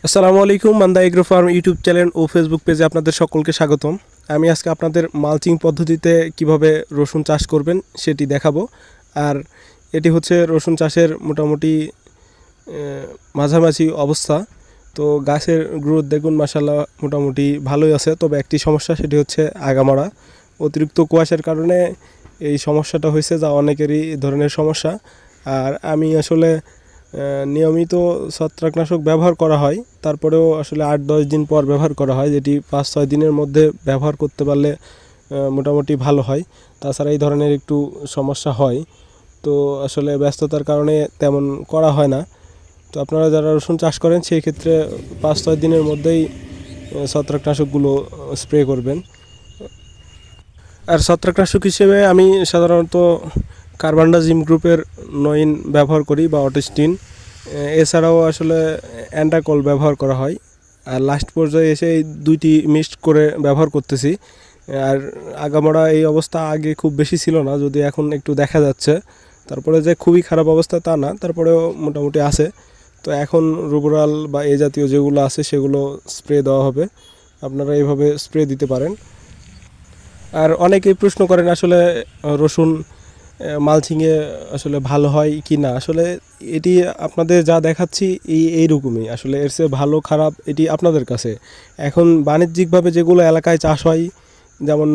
আসসালামু আলাইকুম। Manda agro farm YouTube channel ও ফেসবুক পেজে আপনাদের সকলকে স্বাগতম। আমি আজকে আপনাদের মালচিং পদ্ধতিতে কিভাবে রসুন চাষ করবেন সেটি দেখাবো। আর এটি হচ্ছে রসুন চাষের মোটামুটি মাঝামাঝি অবস্থা। তো গাছের গ্রোথ দেখুন মাশাআল্লাহ মোটামুটি ভালোই আছে, তবে একটি সমস্যা, সেটি হচ্ছে আগামরা। অতিরিক্ত কুয়াশার কারণে এই সমস্যাটা হয়েছে, যা অনেকেরই এই ধরনের সমস্যা। আর আমি আসলে নিয়মিত ছত্রাকনাশক ব্যবহার করা হয়, তারপরেও আসলে 8-10 দিন পর ব্যবহার করা হয়, যেটি 5-6 দিনের মধ্যে ব্যবহার করতে পারলে মোটামুটি ভালো হয়। তাছাড়া এই ধরনের একটু সমস্যা হয়, তো আসলে ব্যস্ততার কারণে তেমন করা হয় না। তো আপনারা যারা রসুন চাষ করেন সেই ক্ষেত্রে 5-6 দিনের মধ্যেই ছত্রাকনাশকগুলো স্প্রে করবেন। আর ছত্রাকনাশক হিসেবে আমি সাধারণত কার্বানডাজিম গ্রুপের 9 ব্যবহার করি বা অটিস্টিন। এছাড়াও আসলে অ্যান্টাকল ব্যবহার করা হয়। আর লাস্ট পর্যায়ে এসে এই দুইটি মিক্সড করে ব্যবহার করতেছি। আর আগামরা এই অবস্থা আগে খুব বেশি ছিল না, যদি এখন একটু দেখা যাচ্ছে। তারপরে যে খুবই খারাপ অবস্থা তা না, তারপরেও মোটামুটি আছে। তো এখন রুবোরাল বা এই জাতীয় যেগুলো আছে সেগুলো স্প্রে দেওয়া হবে। আপনারা এইভাবে স্প্রে দিতে পারেন। আর অনেকেই প্রশ্ন করেন আসলে রসুন মালচিংয়ে আসলে ভালো হয় কি না। আসলে এটি আপনাদের যা দেখাচ্ছি এইরকমই, আসলে এর চেয়ে ভালো খারাপ এটি আপনাদের কাছে। এখন বাণিজ্যিকভাবে যেগুলো এলাকায় চাষ হয়, যেমন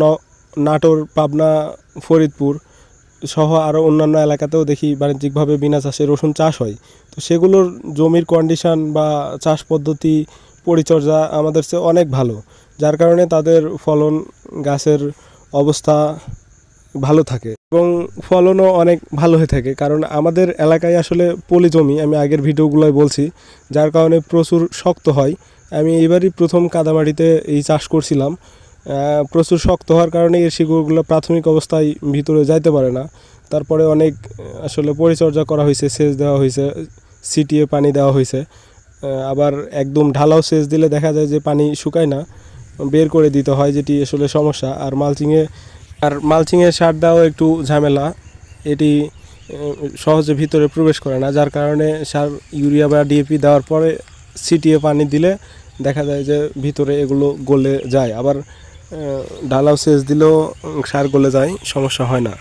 নাটোর, পাবনা, ফরিদপুর সহ আরও অন্যান্য এলাকাতেও দেখি বাণিজ্যিকভাবে বিনা চাষে রসুন চাষ হয়। তো সেগুলোর জমির কন্ডিশন বা চাষ পদ্ধতি, পরিচর্যা আমাদের চেয়ে অনেক ভালো, যার কারণে তাদের ফলন, গাছের অবস্থা ভালো থাকে এবং ফলনও অনেক ভালো হয়ে থাকে। কারণ আমাদের এলাকায় আসলে পলি জমি, আমি আগের ভিডিওগুলোয় বলছি, যার কারণে প্রচুর শক্ত হয়। আমি এবারই প্রথম কাদামাটিতে এই চাষ করছিলাম। প্রচুর শক্ত হওয়ার কারণে এর শিকড়গুলো প্রাথমিক অবস্থায় ভিতরে যাইতে পারে না। তারপরে অনেক আসলে পরিচর্যা করা হয়েছে, সেচ দেওয়া হয়েছে, ছিটিয়ে পানি দেওয়া হয়েছে। আবার একদম ঢালাও সেচ দিলে দেখা যায় যে পানি শুকায় না, বের করে দিতে হয়, যেটি আসলে সমস্যা। আর মালচিংয়ে সার দেওয়া একটু ঝামেলা, এটি সহজে ভিতরে প্রবেশ করে না, যার কারণে সার ইউরিয়া বা ডিএপি দেওয়ার পরে ছিটিয়ে পানি দিলে দেখা যায় যে ভিতরে এগুলো গলে যায়। আবার ঢালাও সেচ দিলেও সার গলে যায়, সমস্যা হয় না।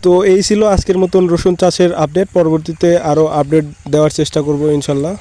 তো এই ছিল আজকের মতন রসুন চাষের আপডেট। পরবর্তীতে আরও আপডেট দেওয়ার চেষ্টা করব ইনশাল্লাহ।